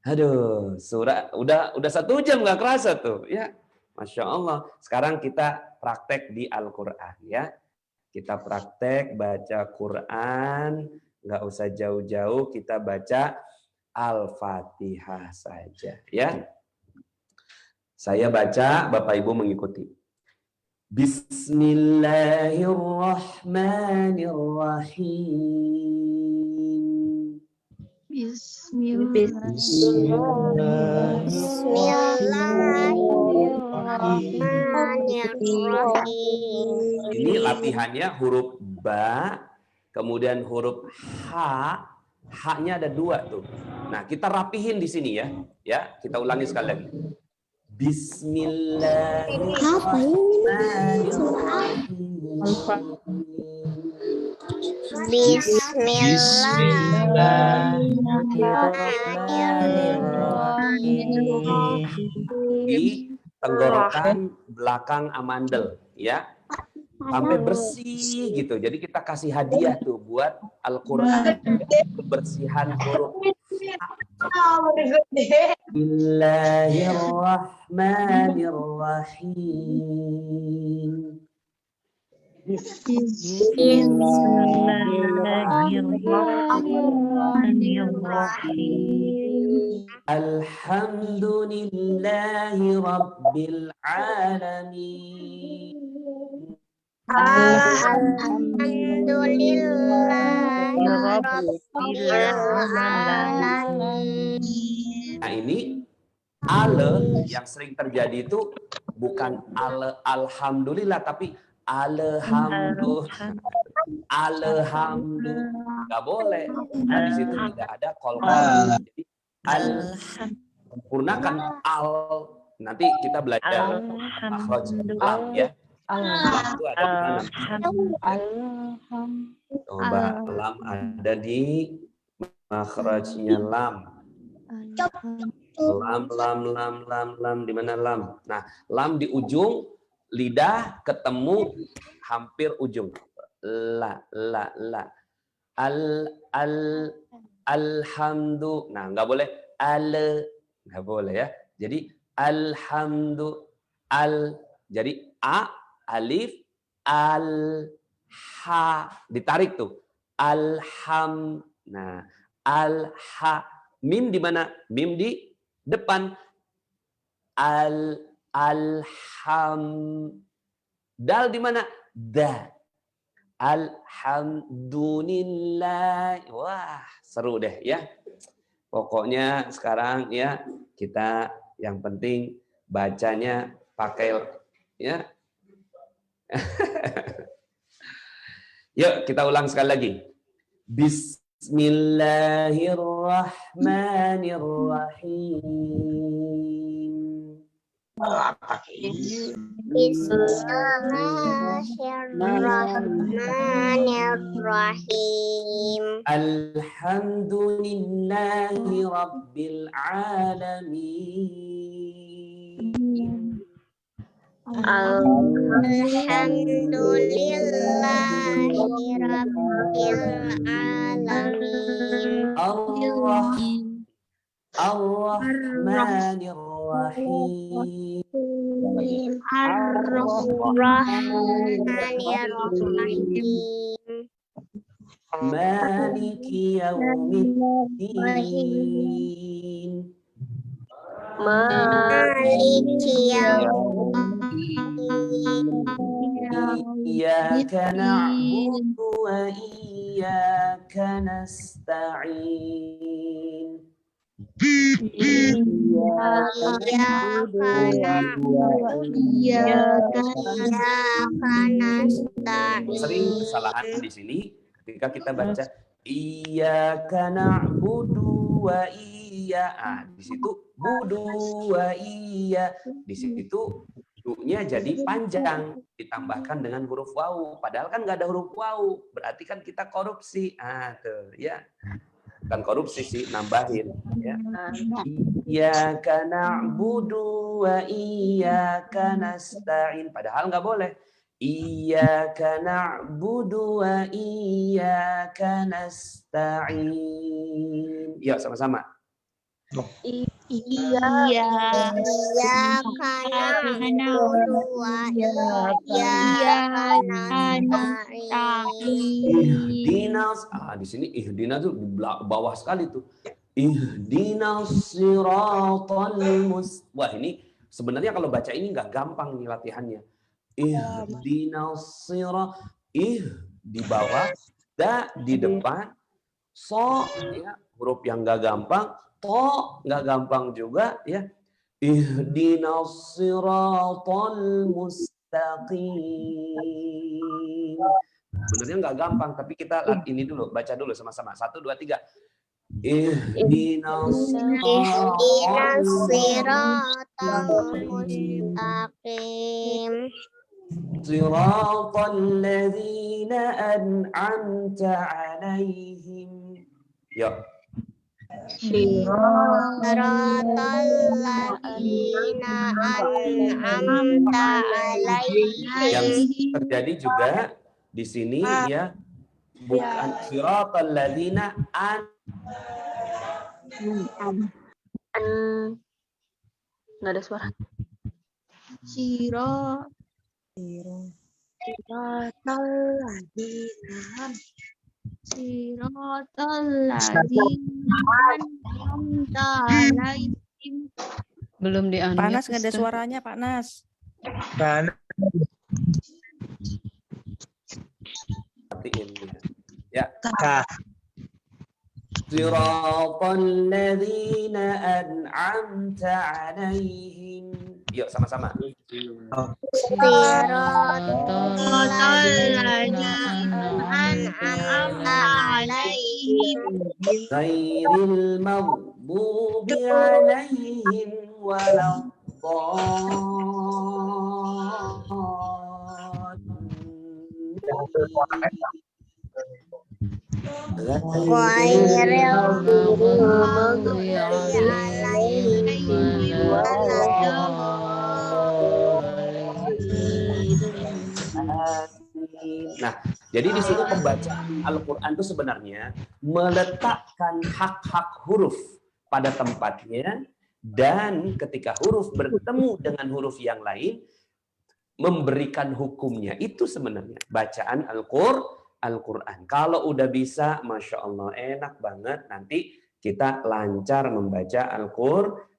Aduh, surah udah 1 jam nggak kerasa tuh, ya. Masya Allah. Sekarang kita praktek di Al-Quran, ya. Kita praktek baca Quran, nggak usah jauh-jauh, kita baca Al-Fatihah saja, ya. Saya baca, Bapak Ibu mengikuti. Bismillahirrahmanirrahim. Bismillahirrahmanirrahim. Ini latihannya huruf ba, kemudian huruf ha. H-nya ada 2 tuh. Nah, kita rapihin di sini ya. Ya, kita ulangi sekali lagi. Bismillahirrahmanirrahim. Bismillahirrahmanirrahim. Di tenggorokan belakang amandel, ya. Sampai bersih gitu. Jadi kita kasih hadiah tuh buat Al-Quran, kebersihan huruf. Bismillahirrahmanirrahim. Bismillahirrahmanirrahim. Alhamdulillahi Rabbil Alamin. Alhamdulillahi Rabbil Alamin. Nah ini ale yang sering terjadi itu bukan ale alhamdulillah tapi alhamdulillah. Alhamdulillah nggak boleh. Nah di situ tidak ada kolkol. Jadi sempurnakan al. Nanti kita belajar makhraj lam ya. Lam itu ada di mana? Coba lam ada di makhrajnya lam. Lam di mana lam? Nah, lam di ujung lidah ketemu hampir ujung. la. Alhamdu. Nah, nggak boleh nggak boleh ya. Jadi alhamdu jadi a alif al ha ditarik tuh. Nah, al ha mim di mana? Mim di depan. Alham dal di mana? Da. Alhamdulillah. Wah, seru deh ya. Pokoknya sekarang ya kita yang penting bacanya pakai ya. Yuk kita ulang sekali lagi. Bismillahirrahmanirrahim. Bismillahirrahmanirrahim. Alhamdulillahi Rabbil Alamin. Alhamdulillahi Rabbil Alamin. Ar-Rahmanir-Rahim. Ar-Rahmanir-Rahim. Maliki Yaumiddin. Maliki Yaumiddin. Iyyaka na'budu wa iyyaka nasta'in. Sering kesalahan di sini ketika kita baca iyyaka na'budu wa iyya. Di situ budu wa iyya. Di situ du-nya jadi panjang ditambahkan dengan huruf wawu. Padahal kan nggak ada huruf wawu. Berarti kan kita korupsi. Tuh ya. Bukan korupsi sih, nambahin ya. Iyyaka na'budu wa iyyaka nasta'in. Padahal nggak boleh. Iyyaka na'budu wa iyyaka nasta'in. Yuk sama-sama. Iyyaka na'budu wa iyyaka nasta'in. Ihdinas, di sini ihdinas tuh di bawah sekali tuh. Ihdinas siratal mustaqim. Wah, ini sebenarnya kalau baca ini nggak gampang nih latihannya. Ihdinas siratal di bawah, da di depan, so ya huruf yang nggak gampang, to nggak gampang juga ya. Ihdinas siratal mustaqim. Sebenarnya nggak gampang, tapi kita ini dulu, baca dulu sama-sama. 1, 2, 3. Ihdinas siratal mustaqim. Siratal ladzina an'amta 'alaihim. Yuk. Siratal ladzina an'amta 'alaihim. Yang terjadi juga di sini ya, bukan siratal ladzina nggak ada suara. Siratal ladzina an'amta 'alaihim. Belum di Pak Nas nggak ada suaranya, Pak Nas. Ya. Siratal ladzina an'amta 'alaihim. Yuk sama-sama. Siratal ladzina an'amta 'alaihim. Ghairil maghdubi 'alaihim Nah, Jadi di sini pembacaan Al-Quran itu sebenarnya meletakkan hak-hak huruf pada tempatnya, dan ketika huruf bertemu dengan huruf yang lain, memberikan hukumnya. Itu sebenarnya bacaan Al-Quran. Kalau udah bisa, Masya Allah, enak banget. Nanti kita lancar membaca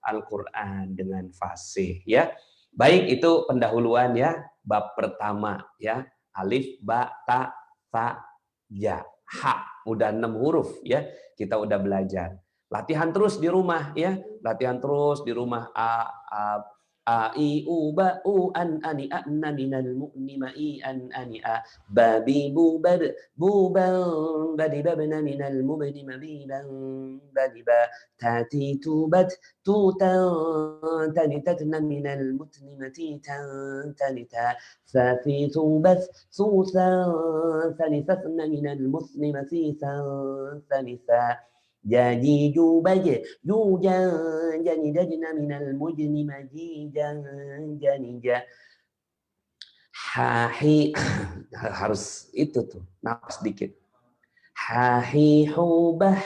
Al-Quran dengan fasih. Ya. Baik, itu pendahuluan ya. Bab pertama ya. Alif, ba, ta, sa, ya, ha. Udah 6 huruf ya. Kita udah belajar. Latihan terus di rumah ya. Latihan terus di rumah. A, I, U, ba, U, an, ani, a, na, minal, mu'ni, ma, i, an, ani, a, babi, bu, bad, bu, bang, badi, babna, minal, mubni, ma, bi, bang, badi, ba, tati, tu, bat, tu, tan, tani, tatna, minal, mutni, ma, ti, tan, tani, ta, safi, tu, bat, su, san, tani, tatna, minal, mutni, ma, ti, tan, tani, ta, jadi jubaj jujan jadi dajna minal mujni majijan janija hahi harus itu tuh napas dikit hahi hubah,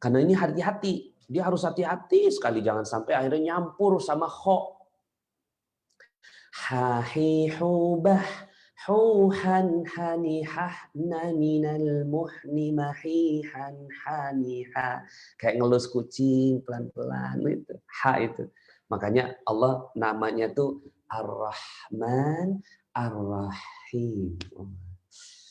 karena ini hati-hati, dia harus hati-hati sekali, jangan sampai akhirnya nyampur sama kho. Hahi hubah huhan hanihah naminal muhni mahihan haniha, kayak ngelus kucing pelan-pelan itu ha itu. Makanya Allah namanya tuh Ar-Rahman Ar-Rahim.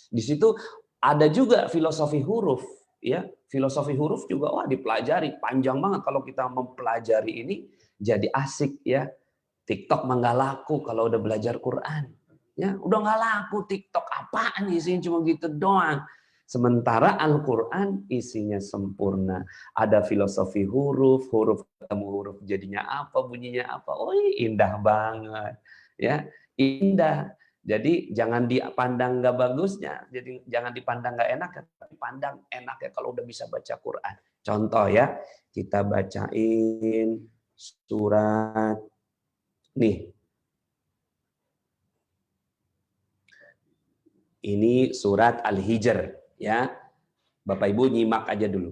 Di situ ada juga filosofi huruf ya. Filosofi huruf juga wah dipelajari, panjang banget kalau kita mempelajari ini, jadi asik ya. TikTok mah nggak laku kalau udah belajar Quran. Ya, udah nggak laku TikTok, apaan isinya cuma gitu doang. Sementara Al-Quran isinya sempurna. Ada filosofi huruf, huruf ketemu huruf jadinya apa, bunyinya apa. Oh, indah banget. Ya, indah. Jadi jangan dipandang nggak bagusnya, jadi jangan dipandang nggak enak, tapi pandang enak ya kalau udah bisa baca Quran. Contoh ya, kita bacain surat nih. Ini surat Al-Hijr ya. Bapak Ibu nyimak aja dulu.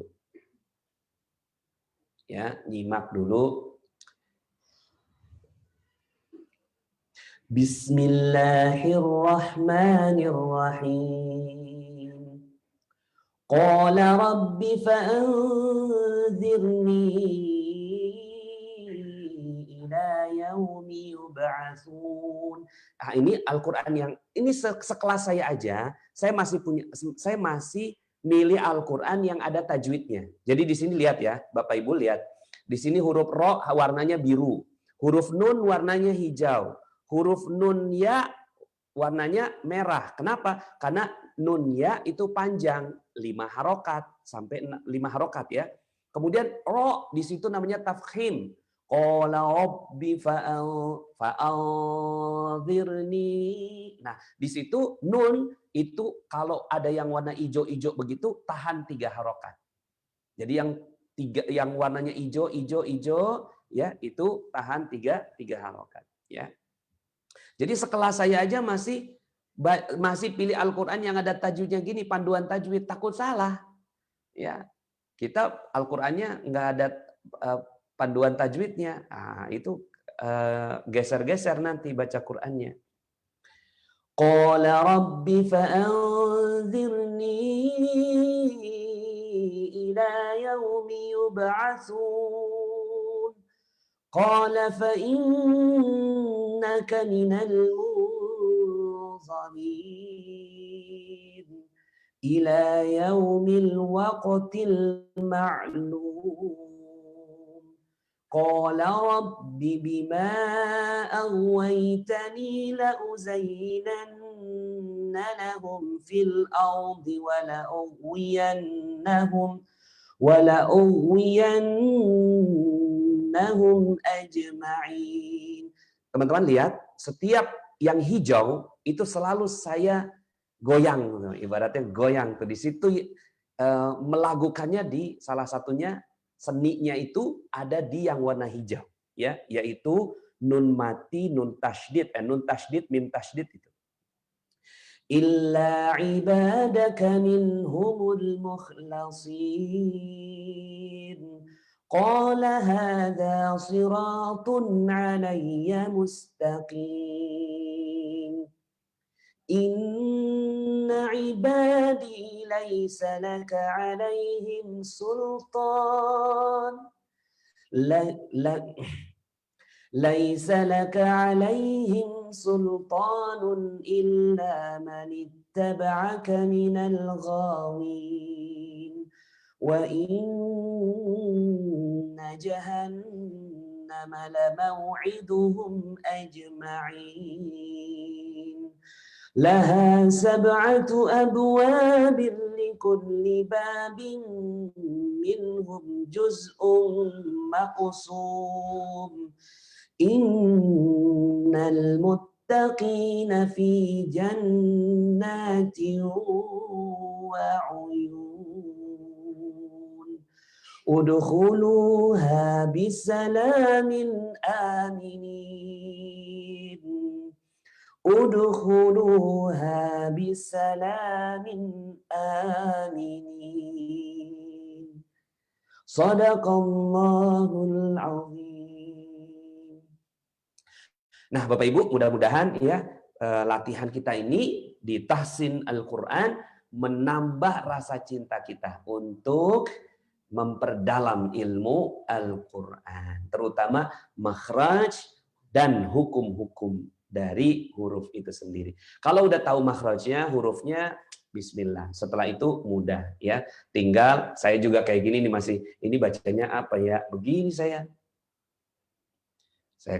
Ya, nyimak dulu. Bismillahirrahmanirrahim. Qala rabbi fa'anzirni ila yaumi yub'atsun. Nah, ini Al-Quran yang ini sekelas saya aja, saya masih milih Al-Quran yang ada tajwidnya. Jadi di sini lihat ya, Bapak Ibu lihat. Di sini huruf ro warnanya biru, huruf nun warnanya hijau, huruf nun ya warnanya merah. Kenapa? Karena nun ya itu panjang 5 harokat sampai 5 harokat ya. Kemudian ro di situ namanya tafkhim. Qala rabbi fa'anzirni. Nah, di situ nun itu kalau ada yang warna hijau-hijau begitu tahan 3 harokat. Jadi yang warnanya hijau ya itu tahan 3 harokat ya. Jadi sekelas saya aja masih pilih Al-Qur'an yang ada tajwidnya gini, panduan tajwid, takut salah. Ya. Kita Al-Qur'annya nggak ada panduan tajwidnya, itu geser-geser nanti baca Qur'annya. Qala rabbi fa'anzirni ila yaumi yub'atsun. Qala fa'innaka minal munzarin ila yaumil waqtil ma'lum. قال رب بما أغويتني لأزينن لهم في الأرض ولأغوينهم أجمعين. Teman-teman lihat, setiap yang hijau itu selalu saya goyang, ibaratnya goyang tuh di situ melakukannya di salah satunya. Seninya itu ada di yang warna hijau ya, yaitu nun mati, nun tasydid, mim tasydid itu. illa ibadaka minhumul mukhlasin. Qala hadza siratun 'alayya mustaqim. Inna ibadi laysa laka 'alaihim sultan. Laisa laka 'alaihim sultanun illa man ittaba'aka minal ghawin wa inna jahannama lamaw'iduhum ajma'in laha sab'atu abwabin likulli babin minhum juz'un maqsum. Innal muttaqina fi jannatin wa 'uyun. Udkhuluha bisalamin aminin. Udkhuluha bisalamin aminin. Shadaqallahul 'azim. Nah, Bapak Ibu, mudah-mudahan ya latihan kita ini di tahsin Al-Qur'an menambah rasa cinta kita untuk memperdalam ilmu Al-Qur'an, terutama makhraj dan hukum-hukum dari huruf itu sendiri. Kalau udah tahu makhrajnya, hurufnya, bismillah. Setelah itu mudah ya. Tinggal saya juga kayak gini nih masih, ini bacanya apa ya? Begini saya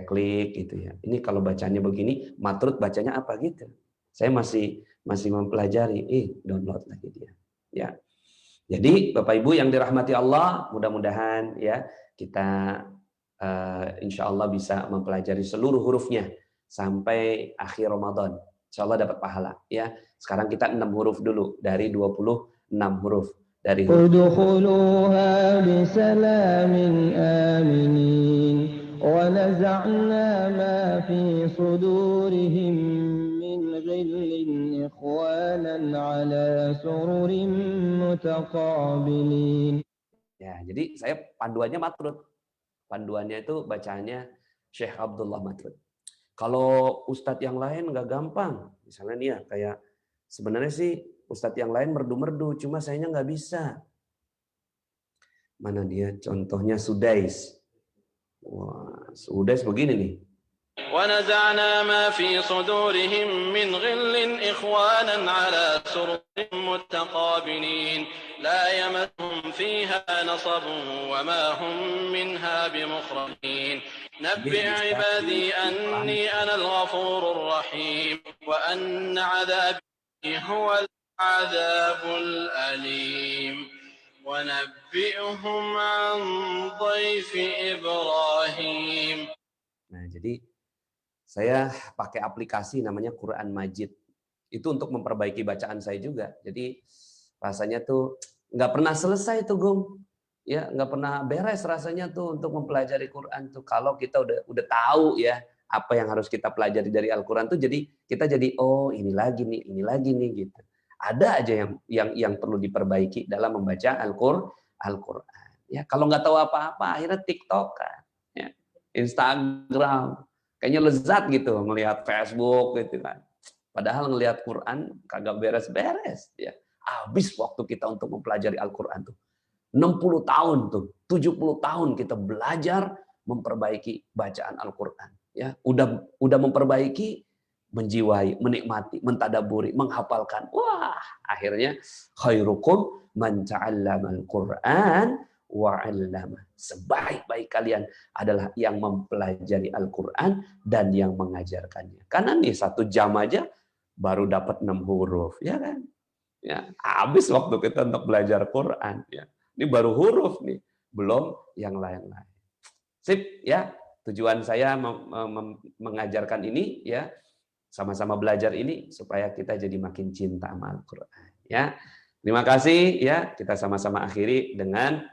klik gitu ya. Ini kalau bacanya begini, matrud bacanya apa gitu. Saya masih mempelajari. Download lagi dia. Ya. Jadi Bapak Ibu yang dirahmati Allah, mudah-mudahan ya kita insya Allah bisa mempelajari seluruh hurufnya sampai akhir Ramadan. Insya Allah dapat pahala ya. Sekarang kita 6 huruf dulu dari 26 huruf dari huruf. Udkhuluha bisalamin aminin. ونزعنا ما في صدورهم من غل إخوانا على سرر متقابلين. Ya, jadi saya panduannya matrud. Panduannya itu bacaannya Syekh Abdullah Matrud. Kalau ustadz yang lain nggak gampang. Misalnya nih ya, kayak sebenarnya sih ustadz yang lain merdu-merdu, cuma sayanya nggak bisa. Mana dia? Contohnya Sudais. Wah, Sudais begini nih. ونزعنا ما في صدورهم من غل إخوانا على سرر متقابلين لا يمسهم فيها نصب وما هم منها بمخرجين نبئ عبادي أني أنا الغفور الرحيم وأن عذابي هو العذاب الأليم ونبئهم عن ضيف إبراهيم. Nah, jadi saya pakai aplikasi namanya Quran Majid. Itu untuk memperbaiki bacaan saya juga. Jadi rasanya tuh nggak pernah selesai tuh, Gung. Ya, nggak pernah beres rasanya tuh untuk mempelajari Quran tuh. Kalau kita udah tahu ya apa yang harus kita pelajari dari Al-Quran tuh, jadi kita jadi oh ini lagi nih gitu. Ada aja yang perlu diperbaiki dalam membaca Al-Quran. Ya, kalau nggak tahu apa-apa, akhirnya TikTok kan, ya, Instagram, kayaknya lezat gitu melihat Facebook gitu kan. Padahal ngelihat Quran kagak beres-beres. Ya, habis waktu kita untuk mempelajari Al-Quran tuh. 60 tahun tuh, 70 tahun kita belajar memperbaiki bacaan Al-Quran. Ya, udah memperbaiki, menjiwai, menikmati, mentadaburi, menghafalkan. Wah, akhirnya khairukum man ta'allamal Qur'an wa 'allama. Sebaik-baik kalian adalah yang mempelajari Al-Qur'an dan yang mengajarkannya. Karena nih 1 jam aja baru dapat 6 huruf, ya kan? Ya, habis waktu kita untuk belajar Quran, ya. Ini baru huruf nih, belum yang lain-lain. Sip, ya. Tujuan saya mengajarkan ini ya, sama-sama belajar ini supaya kita jadi makin cinta sama Al-Qur'an, ya. Terima kasih ya, kita sama-sama akhiri dengan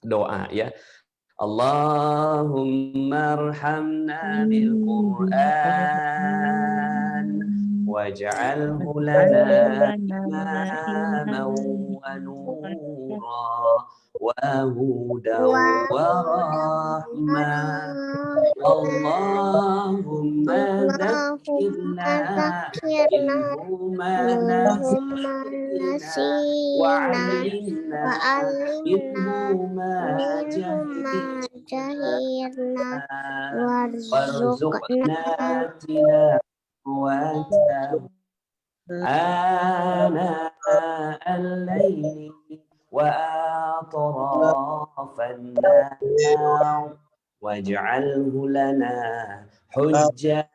doa ya. Allahumma arhamna bil Qur'an واجعله لنا إماما ونورا وهدى ورحمة اللهم ذكرنا منه ما نسينا وعلمنا منه ما جهلنا وارزقنا تلاوته آناء الليل وأطراف النهار واجعله لنا حجة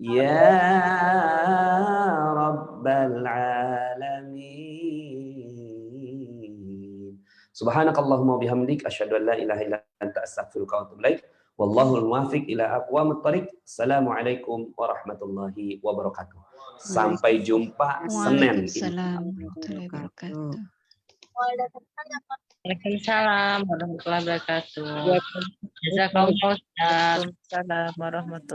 يا رب العالمين Subhanakallahumma bihamdik asyhadu an la ilaha illa anta astaghfiruka wa atubu ilaik wallahul muwaffiq ila aqwamit thoriq. Assalamualaikum warahmatullahi wabarakatuh. Sampai jumpa Senin. Waalaikumsalam warahmatullahi wabarakatuh. Waalaikumsalam warahmatullahi wabarakatuh. Jazakallahu khairan. Waalaikumsalam warahmatullahi